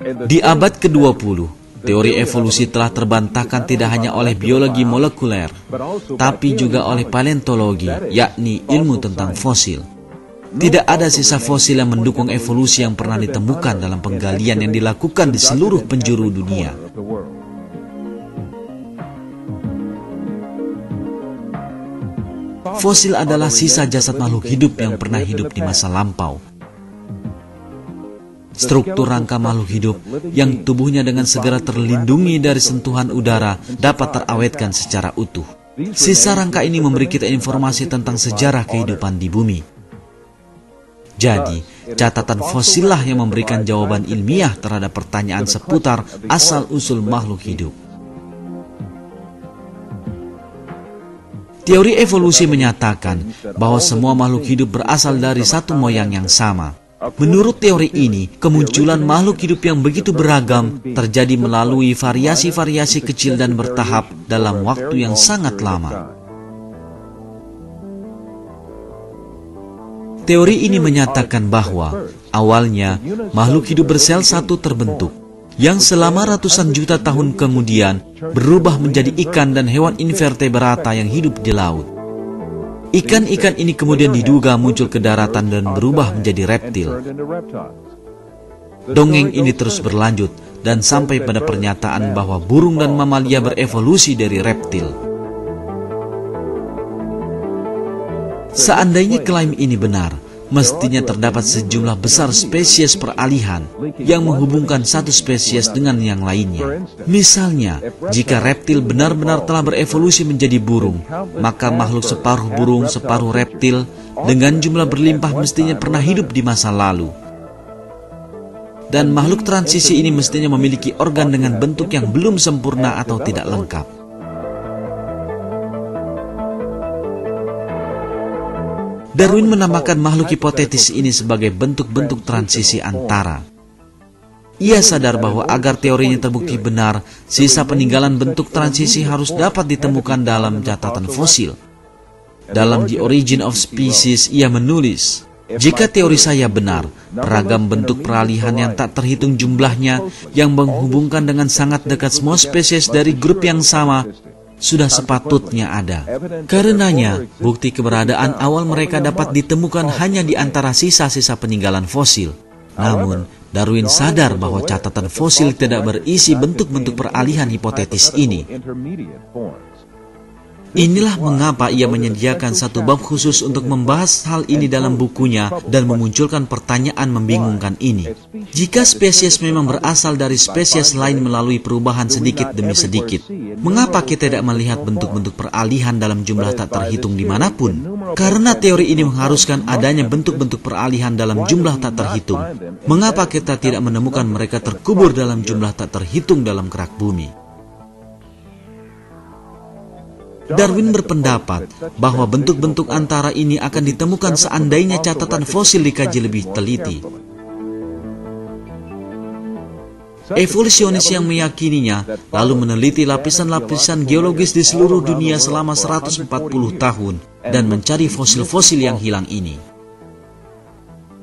Di abad ke-20, teori evolusi telah terbantahkan tidak hanya oleh biologi molekuler, tapi juga oleh paleontologi, yakni ilmu tentang fosil. Tidak ada sisa fosil yang mendukung evolusi yang pernah ditemukan dalam penggalian yang dilakukan di seluruh penjuru dunia. Fosil adalah sisa jasad makhluk hidup yang pernah hidup di masa lampau. Struktur rangka makhluk hidup yang tubuhnya dengan segera terlindungi dari sentuhan udara dapat terawetkan secara utuh. Sisa rangka ini memberi kita informasi tentang sejarah kehidupan di bumi. Jadi, catatan fosillah yang memberikan jawaban ilmiah terhadap pertanyaan seputar asal-usul makhluk hidup. Teori evolusi menyatakan bahwa semua makhluk hidup berasal dari satu moyang yang sama. Menurut teori ini, kemunculan makhluk hidup yang begitu beragam terjadi melalui variasi-variasi kecil dan bertahap dalam waktu yang sangat lama. Teori ini menyatakan bahwa awalnya makhluk hidup bersel satu terbentuk, yang selama ratusan juta tahun kemudian berubah menjadi ikan dan hewan invertebrata yang hidup di laut. Ikan-ikan ini kemudian diduga muncul ke daratan dan berubah menjadi reptil. Dongeng ini terus berlanjut dan sampai pada pernyataan bahwa burung dan mamalia berevolusi dari reptil. Seandainya klaim ini benar, mestinya terdapat sejumlah besar spesies peralihan yang menghubungkan satu spesies dengan yang lainnya. Misalnya, jika reptil benar-benar telah berevolusi menjadi burung, maka makhluk separuh burung, separuh reptil dengan jumlah berlimpah mestinya pernah hidup di masa lalu. Dan makhluk transisi ini mestinya memiliki organ dengan bentuk yang belum sempurna atau tidak lengkap. Darwin menamakan makhluk hipotetis ini sebagai bentuk-bentuk transisi antara. Ia sadar bahwa agar teorinya terbukti benar, sisa peninggalan bentuk transisi harus dapat ditemukan dalam catatan fosil. Dalam The Origin of Species, ia menulis, "Jika teori saya benar, beragam bentuk peralihan yang tak terhitung jumlahnya yang menghubungkan dengan sangat dekat semua spesies dari grup yang sama, sudah sepatutnya ada. Karenanya, bukti keberadaan awal mereka dapat ditemukan hanya di antara sisa-sisa peninggalan fosil. Namun, Darwin sadar bahwa catatan fosil tidak berisi bentuk-bentuk peralihan hipotetis ini. Inilah mengapa ia menyediakan satu bab khusus untuk membahas hal ini dalam bukunya dan memunculkan pertanyaan membingungkan ini. Jika spesies memang berasal dari spesies lain melalui perubahan sedikit demi sedikit, mengapa kita tidak melihat bentuk-bentuk peralihan dalam jumlah tak terhitung dimanapun? Karena teori ini mengharuskan adanya bentuk-bentuk peralihan dalam jumlah tak terhitung. Mengapa kita tidak menemukan mereka terkubur dalam jumlah tak terhitung dalam kerak bumi? Darwin berpendapat bahwa bentuk-bentuk antara ini akan ditemukan seandainya catatan fosil dikaji lebih teliti. Evolusionis yang meyakininya lalu meneliti lapisan-lapisan geologis di seluruh dunia selama 140 tahun dan mencari fosil-fosil yang hilang ini.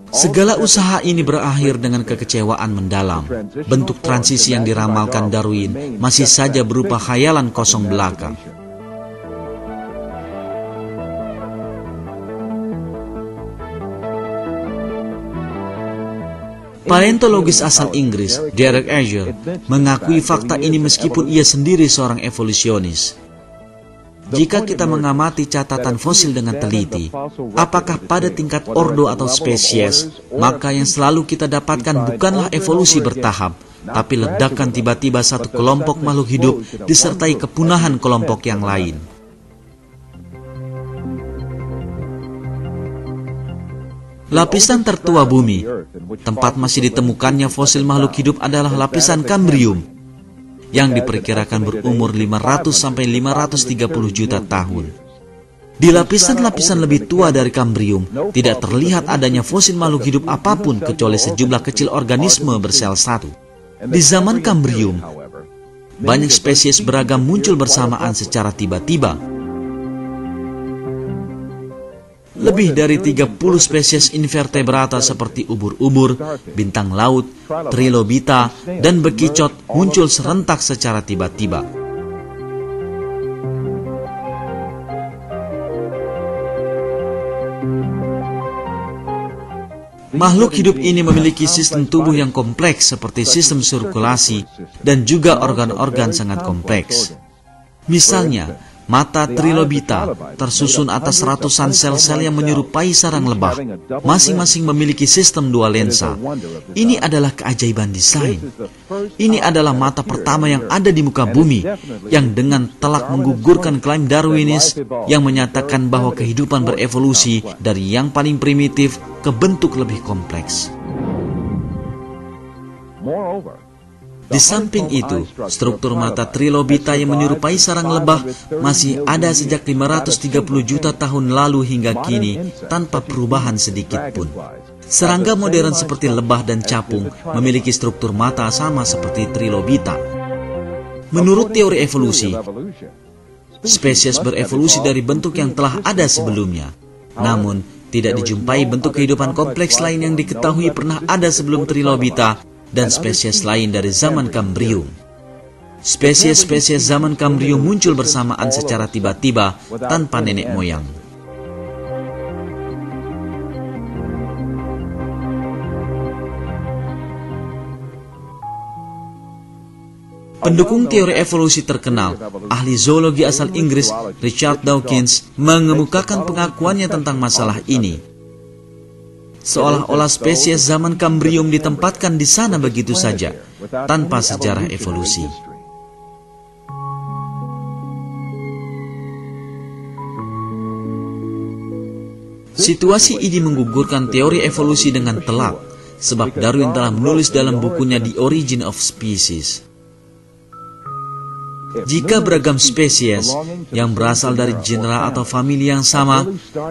Segala usaha ini berakhir dengan kekecewaan mendalam. Bentuk transisi yang diramalkan Darwin masih saja berupa khayalan kosong belaka. Paleontologis asal Inggris, Derek Asher, mengakui fakta ini meskipun ia sendiri seorang evolusionis. Jika kita mengamati catatan fosil dengan teliti, apakah pada tingkat ordo atau spesies, maka yang selalu kita dapatkan bukanlah evolusi bertahap, tapi ledakan tiba-tiba satu kelompok makhluk hidup disertai kepunahan kelompok yang lain. Lapisan tertua bumi, tempat masih ditemukannya fosil makhluk hidup adalah lapisan Kambrium, yang diperkirakan berumur 500–530 juta tahun. Di lapisan-lapisan lebih tua dari Kambrium, tidak terlihat adanya fosil makhluk hidup apapun kecuali sejumlah kecil organisme bersel satu. Di zaman Kambrium, banyak spesies beragam muncul bersamaan secara tiba-tiba. Lebih dari 30 spesies invertebrata seperti ubur-ubur, bintang laut, trilobita, dan bekicot muncul serentak secara tiba-tiba. Makhluk hidup ini memiliki sistem tubuh yang kompleks seperti sistem sirkulasi dan juga organ-organ sangat kompleks. Misalnya, mata trilobita tersusun atas ratusan sel-sel yang menyerupai sarang lebah. Masing-masing memiliki sistem dua lensa. Ini adalah keajaiban desain. Ini adalah mata pertama yang ada di muka bumi, yang dengan telak menggugurkan klaim Darwinis yang menyatakan bahwa kehidupan berevolusi dari yang paling primitif ke bentuk lebih kompleks. Di samping itu, struktur mata trilobita yang menyerupai sarang lebah masih ada sejak 530 juta tahun lalu hingga kini tanpa perubahan sedikit pun. Serangga modern seperti lebah dan capung memiliki struktur mata sama seperti trilobita. Menurut teori evolusi, spesies berevolusi dari bentuk yang telah ada sebelumnya. Namun, tidak dijumpai bentuk kehidupan kompleks lain yang diketahui pernah ada sebelum trilobita dan spesies lain dari zaman Kambrium. Spesies-spesies zaman Kambrium muncul bersamaan secara tiba-tiba tanpa nenek moyang. Pendukung teori evolusi terkenal, ahli zoologi asal Inggris Richard Dawkins, mengemukakan pengakuannya tentang masalah ini. Seolah-olah spesies zaman Kambrium ditempatkan di sana begitu saja, tanpa sejarah evolusi. Situasi ini menggugurkan teori evolusi dengan telak, sebab Darwin telah menulis dalam bukunya The Origin of Species. Jika beragam spesies yang berasal dari genera atau famili yang sama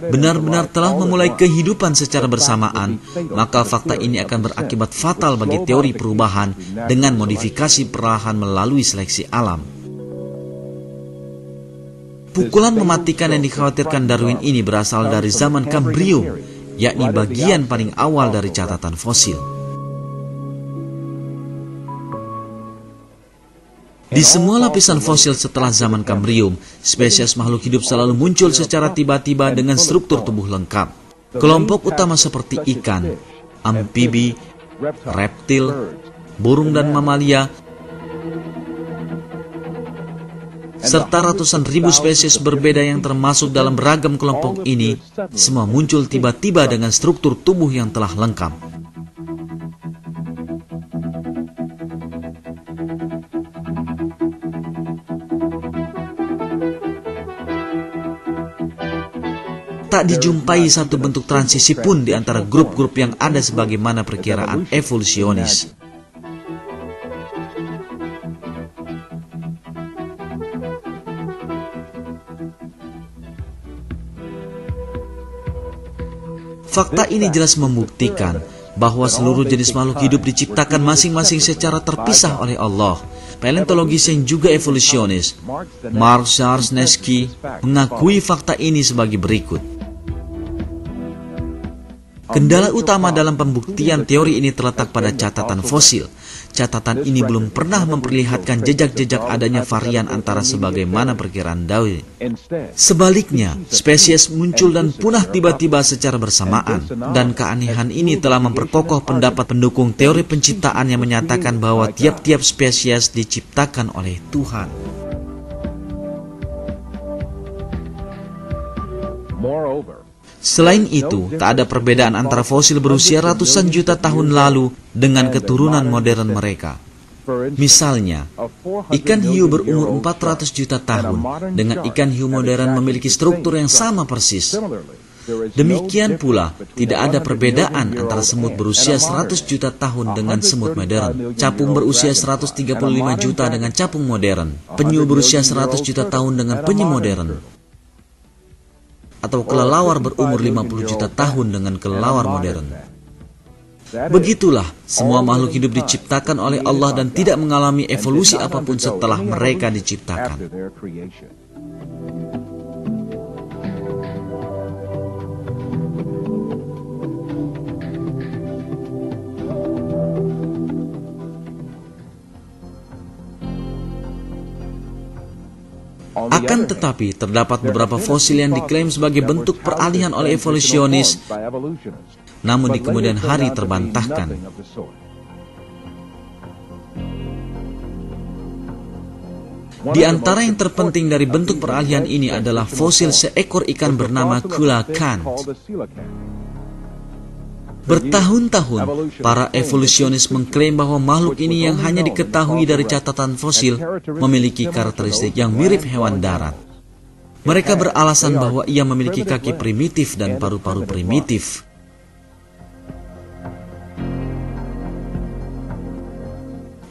benar-benar telah memulai kehidupan secara bersamaan, maka fakta ini akan berakibat fatal bagi teori perubahan dengan modifikasi perlahan melalui seleksi alam. Pukulan mematikan yang dikhawatirkan Darwin ini berasal dari zaman Kambrium, yakni bagian paling awal dari catatan fosil. Di semua lapisan fosil setelah zaman Kambrium, spesies makhluk hidup selalu muncul secara tiba-tiba dengan struktur tubuh lengkap. Kelompok utama seperti ikan, amfibi, reptil, burung dan mamalia, serta ratusan ribu spesies berbeda yang termasuk dalam beragam kelompok ini, semua muncul tiba-tiba dengan struktur tubuh yang telah lengkap. Tak dijumpai satu bentuk transisi pun di antara grup-grup yang ada sebagaimana perkiraan evolusionis. Fakta ini jelas membuktikan bahwa seluruh jenis makhluk hidup diciptakan masing-masing secara terpisah oleh Allah. Paleontologis yang juga evolusionis, Mark Czarneski, mengakui fakta ini sebagai berikut. Kendala utama dalam pembuktian teori ini terletak pada catatan fosil. Catatan ini belum pernah memperlihatkan jejak-jejak adanya varian antara sebagaimana perkiraan Darwin. Sebaliknya, spesies muncul dan punah tiba-tiba secara bersamaan. Dan keanehan ini telah memperkokoh pendapat pendukung teori penciptaan yang menyatakan bahwa tiap-tiap spesies diciptakan oleh Tuhan. Selain itu, tak ada perbedaan antara fosil berusia ratusan juta tahun lalu dengan keturunan modern mereka. Misalnya, ikan hiu berumur 400 juta tahun dengan ikan hiu modern memiliki struktur yang sama persis. Demikian pula, tidak ada perbedaan antara semut berusia 100 juta tahun dengan semut modern, capung berusia 135 juta dengan capung modern, penyu berusia 100 juta tahun dengan penyu modern, atau kelelawar berumur 50 juta tahun dengan kelelawar modern. Begitulah, semua makhluk hidup diciptakan oleh Allah dan tidak mengalami evolusi apapun setelah mereka diciptakan. Akan tetapi, terdapat beberapa fosil yang diklaim sebagai bentuk peralihan oleh evolusionis, namun di kemudian hari terbantahkan. Di antara yang terpenting dari bentuk peralihan ini adalah fosil seekor ikan bernama coelacanth. Bertahun-tahun, para evolusionis mengklaim bahwa makhluk ini yang hanya diketahui dari catatan fosil memiliki karakteristik yang mirip hewan darat. Mereka beralasan bahwa ia memiliki kaki primitif dan paru-paru primitif.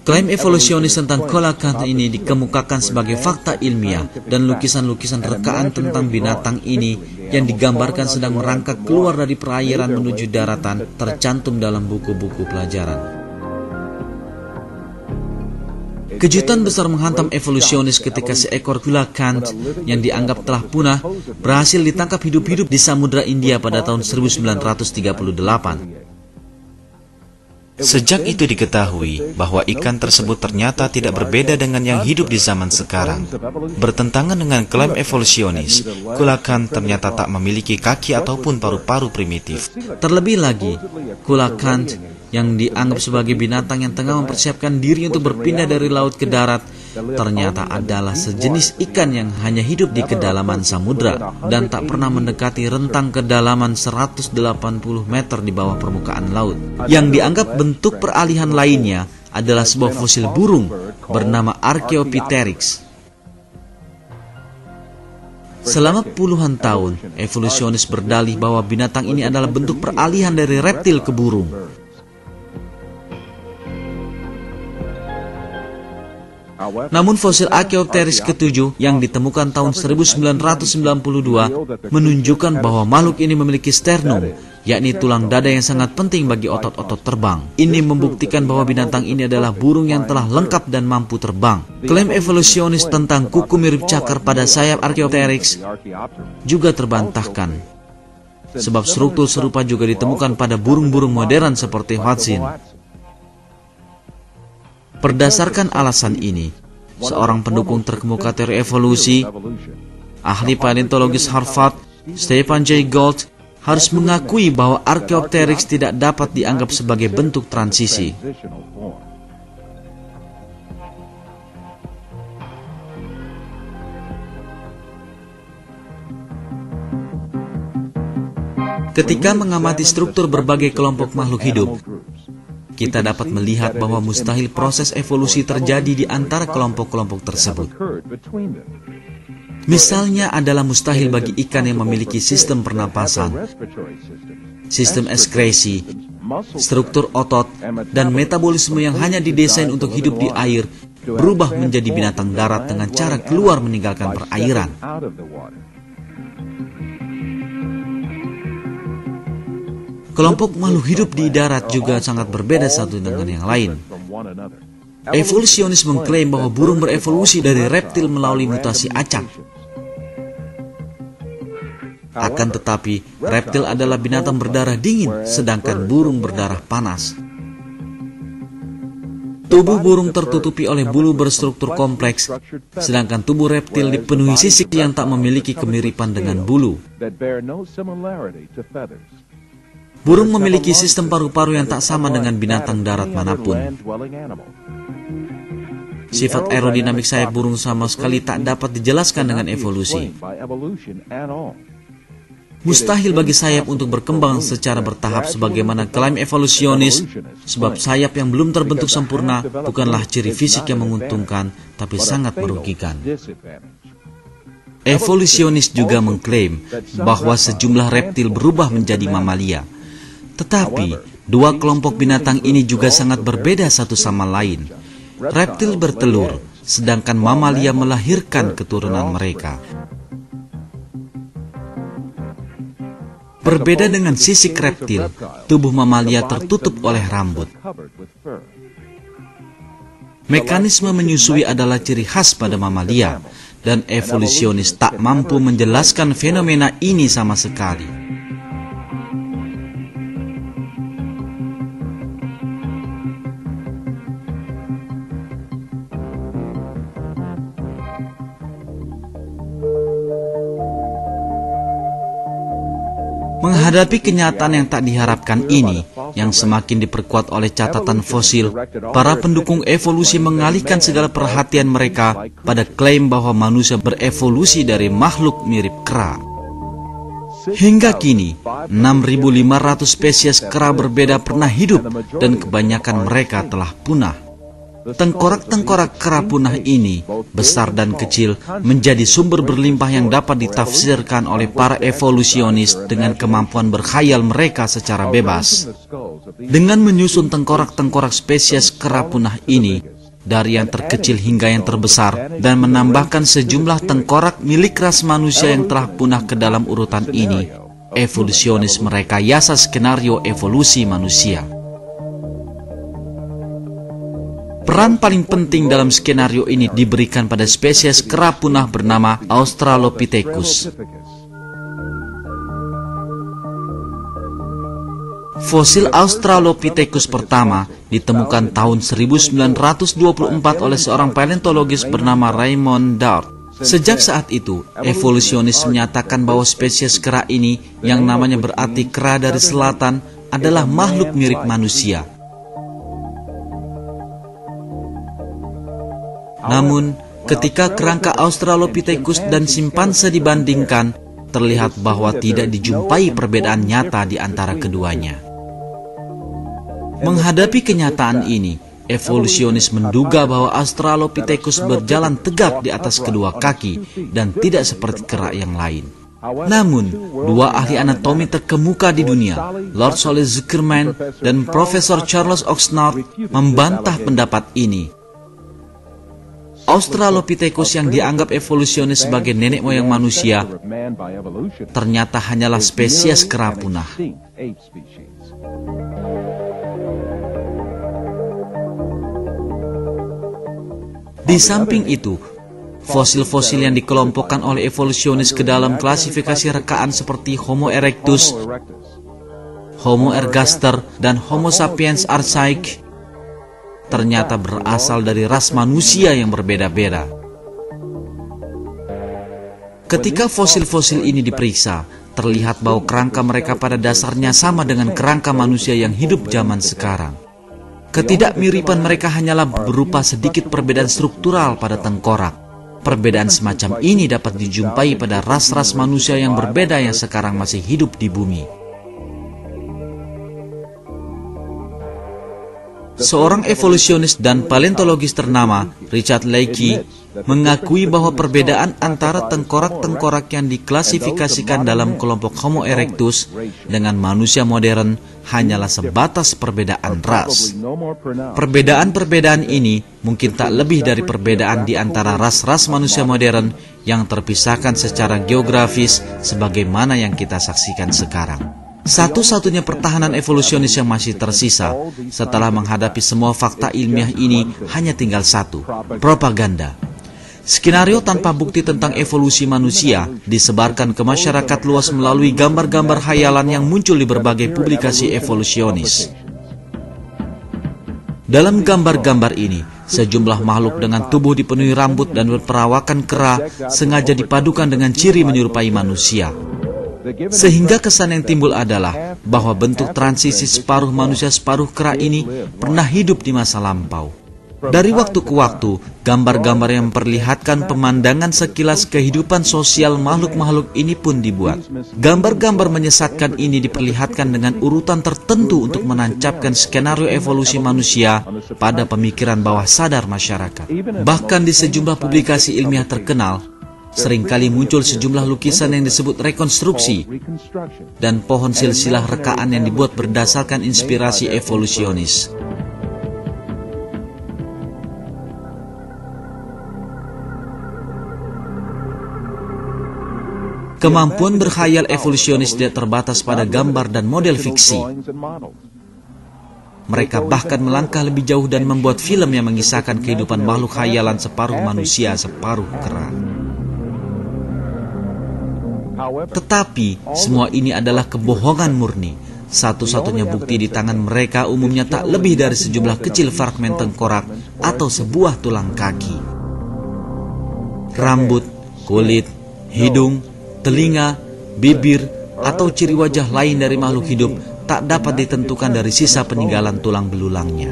Klaim evolusionis tentang coelacanth ini dikemukakan sebagai fakta ilmiah, dan lukisan-lukisan rekaan tentang binatang ini yang digambarkan sedang merangkak keluar dari perairan menuju daratan tercantum dalam buku-buku pelajaran. Kejutan besar menghantam evolusionis ketika seekor coelacanth yang dianggap telah punah berhasil ditangkap hidup-hidup di Samudra India pada tahun 1938. Sejak itu diketahui bahwa ikan tersebut ternyata tidak berbeda dengan yang hidup di zaman sekarang. Bertentangan dengan klaim evolusionis, coelacanth ternyata tak memiliki kaki ataupun paru-paru primitif. Terlebih lagi, coelacanth yang dianggap sebagai binatang yang tengah mempersiapkan diri untuk berpindah dari laut ke darat ternyata adalah sejenis ikan yang hanya hidup di kedalaman samudra dan tak pernah mendekati rentang kedalaman 180 meter di bawah permukaan laut. Yang dianggap bentuk peralihan lainnya adalah sebuah fosil burung bernama Archaeopteryx. Selama puluhan tahun, evolusionis berdalih bahwa binatang ini adalah bentuk peralihan dari reptil ke burung. Namun fosil Archaeopteryx ke-7 yang ditemukan tahun 1992 menunjukkan bahwa makhluk ini memiliki sternum, yakni tulang dada yang sangat penting bagi otot-otot terbang. Ini membuktikan bahwa binatang ini adalah burung yang telah lengkap dan mampu terbang. Klaim evolusionis tentang kuku mirip cakar pada sayap Archaeopteryx juga terbantahkan, sebab struktur serupa juga ditemukan pada burung-burung modern seperti Hoatzin. Berdasarkan alasan ini, seorang pendukung terkemuka teori evolusi, ahli paleontologis Harvard, Stephen Jay Gould, harus mengakui bahwa Archaeopteryx tidak dapat dianggap sebagai bentuk transisi. Ketika mengamati struktur berbagai kelompok makhluk hidup, kita dapat melihat bahwa mustahil proses evolusi terjadi di antara kelompok-kelompok tersebut. Misalnya adalah mustahil bagi ikan yang memiliki sistem pernapasan, sistem ekskresi, struktur otot, dan metabolisme yang hanya didesain untuk hidup di air, berubah menjadi binatang darat dengan cara keluar meninggalkan perairan. Kelompok makhluk hidup di darat juga sangat berbeda satu dengan yang lain. Evolusionis mengklaim bahwa burung berevolusi dari reptil melalui mutasi acak. Akan tetapi, reptil adalah binatang berdarah dingin, sedangkan burung berdarah panas. Tubuh burung tertutupi oleh bulu berstruktur kompleks, sedangkan tubuh reptil dipenuhi sisik yang tak memiliki kemiripan dengan bulu. Burung memiliki sistem paru-paru yang tak sama dengan binatang darat manapun. Sifat aerodinamik sayap burung sama sekali tak dapat dijelaskan dengan evolusi. Mustahil bagi sayap untuk berkembang secara bertahap sebagaimana klaim evolusionis, sebab sayap yang belum terbentuk sempurna bukanlah ciri fisik yang menguntungkan, tapi sangat merugikan. Evolusionis juga mengklaim bahwa sejumlah reptil berubah menjadi mamalia. Tetapi, dua kelompok binatang ini juga sangat berbeda satu sama lain. Reptil bertelur, sedangkan mamalia melahirkan keturunan mereka. Berbeda dengan sisik reptil, tubuh mamalia tertutup oleh rambut. Mekanisme menyusui adalah ciri khas pada mamalia, dan evolusionis tak mampu menjelaskan fenomena ini sama sekali. Menghadapi kenyataan yang tak diharapkan ini, yang semakin diperkuat oleh catatan fosil, para pendukung evolusi mengalihkan segala perhatian mereka pada klaim bahwa manusia berevolusi dari makhluk mirip kera. Hingga kini, 6.500 spesies kera berbeda pernah hidup dan kebanyakan mereka telah punah. Tengkorak-tengkorak kera punah ini, besar dan kecil, menjadi sumber berlimpah yang dapat ditafsirkan oleh para evolusionis dengan kemampuan berkhayal mereka secara bebas. Dengan menyusun tengkorak-tengkorak spesies kera punah ini, dari yang terkecil hingga yang terbesar, dan menambahkan sejumlah tengkorak milik ras manusia yang telah punah ke dalam urutan ini, evolusionis merekayasa skenario evolusi manusia. Peran paling penting dalam skenario ini diberikan pada spesies kera punah bernama Australopithecus. Fosil Australopithecus pertama ditemukan tahun 1924 oleh seorang paleontologis bernama Raymond Dart. Sejak saat itu, evolusionis menyatakan bahwa spesies kera ini, yang namanya berarti kera dari selatan, adalah makhluk mirip manusia. Namun, ketika kerangka Australopithecus dan simpanse dibandingkan, terlihat bahwa tidak dijumpai perbedaan nyata di antara keduanya. Menghadapi kenyataan ini, evolusionis menduga bahwa Australopithecus berjalan tegak di atas kedua kaki dan tidak seperti kera yang lain. Namun, dua ahli anatomi terkemuka di dunia, Lord Solly Zuckerman dan Profesor Charles Oxnard, membantah pendapat ini. Australopithecus yang dianggap evolusionis sebagai nenek moyang manusia ternyata hanyalah spesies kera punah. Di samping itu, fosil-fosil yang dikelompokkan oleh evolusionis ke dalam klasifikasi rekaan seperti Homo erectus, Homo ergaster, dan Homo sapiens archaic ternyata berasal dari ras manusia yang berbeda-beda. Ketika fosil-fosil ini diperiksa, terlihat bahwa kerangka mereka pada dasarnya sama dengan kerangka manusia yang hidup zaman sekarang. Ketidakmiripan mereka hanyalah berupa sedikit perbedaan struktural pada tengkorak. Perbedaan semacam ini dapat dijumpai pada ras-ras manusia yang berbeda yang sekarang masih hidup di bumi. Seorang evolusionis dan paleontologis ternama, Richard Leakey, mengakui bahwa perbedaan antara tengkorak-tengkorak yang diklasifikasikan dalam kelompok Homo erectus dengan manusia modern hanyalah sebatas perbedaan ras. Perbedaan-perbedaan ini mungkin tak lebih dari perbedaan di antara ras-ras manusia modern yang terpisahkan secara geografis sebagaimana yang kita saksikan sekarang. Satu-satunya pertahanan evolusionis yang masih tersisa setelah menghadapi semua fakta ilmiah ini hanya tinggal satu, propaganda. Skenario tanpa bukti tentang evolusi manusia disebarkan ke masyarakat luas melalui gambar-gambar khayalan yang muncul di berbagai publikasi evolusionis. Dalam gambar-gambar ini, sejumlah makhluk dengan tubuh dipenuhi rambut dan berperawakan kera sengaja dipadukan dengan ciri menyerupai manusia. Sehingga kesan yang timbul adalah bahwa bentuk transisi separuh manusia separuh kera ini pernah hidup di masa lampau. Dari waktu ke waktu, gambar-gambar yang memperlihatkan pemandangan sekilas kehidupan sosial makhluk-makhluk ini pun dibuat. Gambar-gambar menyesatkan ini diperlihatkan dengan urutan tertentu untuk menancapkan skenario evolusi manusia pada pemikiran bawah sadar masyarakat. Bahkan di sejumlah publikasi ilmiah terkenal, seringkali muncul sejumlah lukisan yang disebut rekonstruksi dan pohon silsilah rekaan yang dibuat berdasarkan inspirasi evolusionis. Kemampuan berkhayal evolusionis tidak terbatas pada gambar dan model fiksi. Mereka bahkan melangkah lebih jauh dan membuat film yang mengisahkan kehidupan makhluk khayalan separuh manusia, separuh kera. Tetapi, semua ini adalah kebohongan murni. Satu-satunya bukti di tangan mereka umumnya tak lebih dari sejumlah kecil fragmen tengkorak atau sebuah tulang kaki. Rambut, kulit, hidung, telinga, bibir, atau ciri wajah lain dari makhluk hidup tak dapat ditentukan dari sisa peninggalan tulang belulangnya.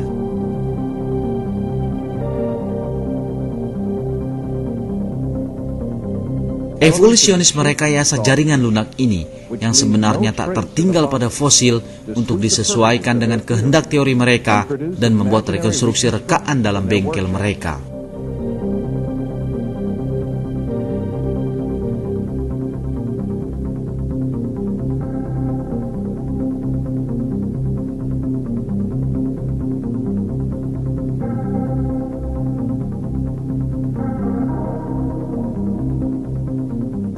Evolusionis merekayasa jaringan lunak ini yang sebenarnya tak tertinggal pada fosil untuk disesuaikan dengan kehendak teori mereka dan membuat rekonstruksi rekaan dalam bengkel mereka.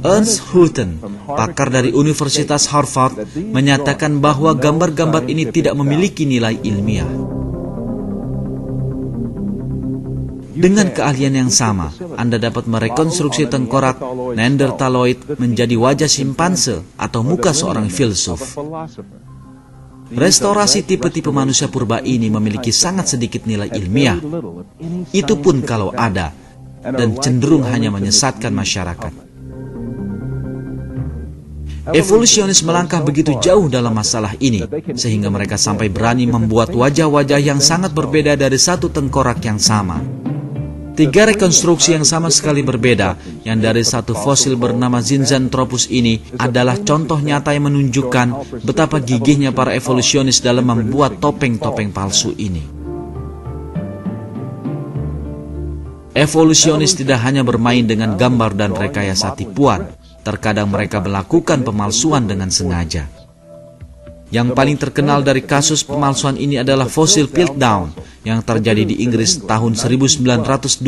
Ernst Houghton, pakar dari Universitas Harvard, menyatakan bahwa gambar-gambar ini tidak memiliki nilai ilmiah. Dengan keahlian yang sama, Anda dapat merekonstruksi tengkorak Neanderthaloid menjadi wajah simpanse atau muka seorang filsuf. Restorasi tipe-tipe manusia purba ini memiliki sangat sedikit nilai ilmiah. Itu pun kalau ada, dan cenderung hanya menyesatkan masyarakat. Evolusionis melangkah begitu jauh dalam masalah ini, sehingga mereka sampai berani membuat wajah-wajah yang sangat berbeda dari satu tengkorak yang sama. 3 rekonstruksi yang sama sekali berbeda, yang dari satu fosil bernama Zinjanthropus ini, adalah contoh nyata yang menunjukkan betapa gigihnya para evolusionis dalam membuat topeng-topeng palsu ini. Evolusionis tidak hanya bermain dengan gambar dan rekayasa tipuan. Terkadang mereka melakukan pemalsuan dengan sengaja. Yang paling terkenal dari kasus pemalsuan ini adalah fosil Piltdown yang terjadi di Inggris tahun 1912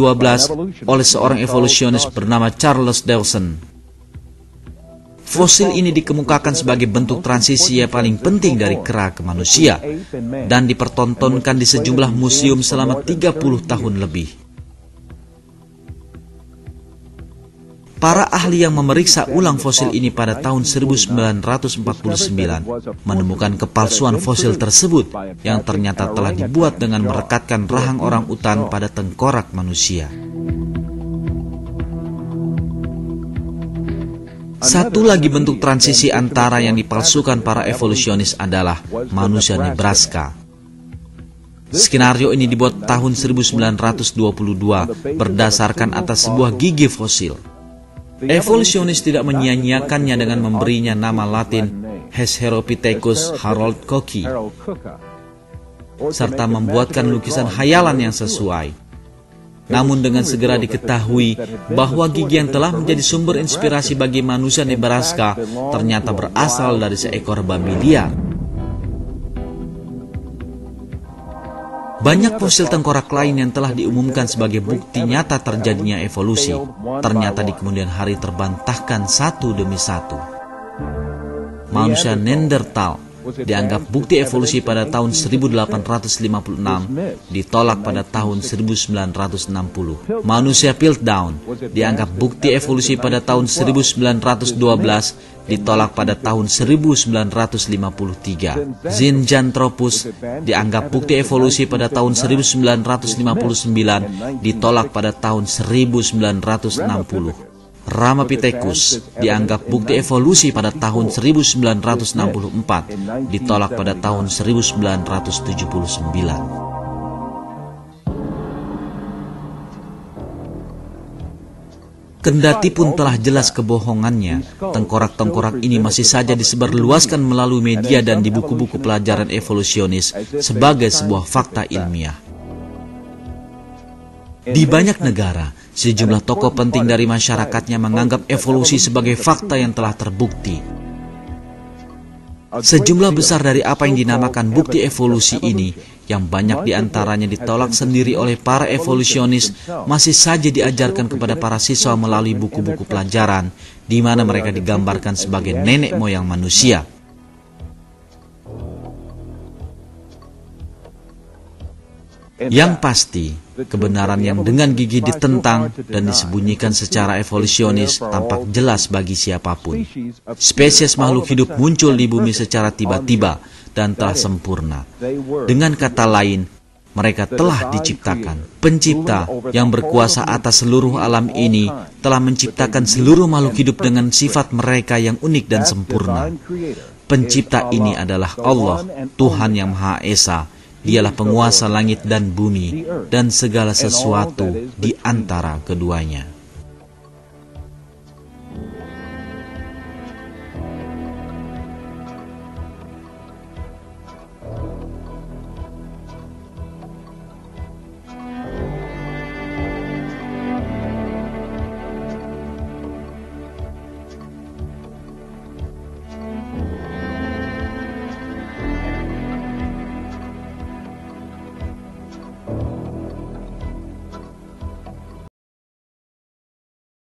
oleh seorang evolusionis bernama Charles Dawson. Fosil ini dikemukakan sebagai bentuk transisi yang paling penting dari kera ke manusia dan dipertontonkan di sejumlah museum selama 30 tahun lebih. Para ahli yang memeriksa ulang fosil ini pada tahun 1949 menemukan kepalsuan fosil tersebut yang ternyata telah dibuat dengan merekatkan rahang orang utan pada tengkorak manusia. Satu lagi bentuk transisi antara yang dipalsukan para evolusionis adalah manusia Nebraska. Skenario ini dibuat tahun 1922 berdasarkan atas sebuah gigi fosil. Evolusionis tidak menyia-nyiakannya dengan memberinya nama Latin Hesperopithecus Harold Koki, serta membuatkan lukisan hayalan yang sesuai. Namun dengan segera diketahui bahwa gigi yang telah menjadi sumber inspirasi bagi manusia Nebraska ternyata berasal dari seekor babi liar. Banyak fosil tengkorak lain yang telah diumumkan sebagai bukti nyata terjadinya evolusi, ternyata di kemudian hari terbantahkan satu demi satu. Manusia Neanderthal dianggap bukti evolusi pada tahun 1856, ditolak pada tahun 1960. Manusia Piltdown dianggap bukti evolusi pada tahun 1912, ditolak pada tahun 1953. Zinjanthropus dianggap bukti evolusi pada tahun 1959, ditolak pada tahun 1960. Ramapithecus dianggap bukti evolusi pada tahun 1964, ditolak pada tahun 1979. Kendati pun telah jelas kebohongannya, tengkorak-tengkorak ini masih saja disebarluaskan melalui media dan di buku-buku pelajaran evolusionis sebagai sebuah fakta ilmiah. Di banyak negara, sejumlah tokoh penting dari masyarakatnya menganggap evolusi sebagai fakta yang telah terbukti. Sejumlah besar dari apa yang dinamakan bukti evolusi ini, yang banyak diantaranya ditolak sendiri oleh para evolusionis, masih saja diajarkan kepada para siswa melalui buku-buku pelajaran, di mana mereka digambarkan sebagai nenek moyang manusia. Yang pasti, kebenaran yang dengan gigih ditentang dan disembunyikan secara evolusionis tampak jelas bagi siapapun. Spesies makhluk hidup muncul di bumi secara tiba-tiba dan telah sempurna. Dengan kata lain, Mereka telah diciptakan. Pencipta yang berkuasa atas seluruh alam ini telah menciptakan seluruh makhluk hidup dengan sifat mereka yang unik dan sempurna. Pencipta ini adalah Allah, Tuhan yang Maha Esa. Dialah penguasa langit dan bumi dan segala sesuatu di antara keduanya.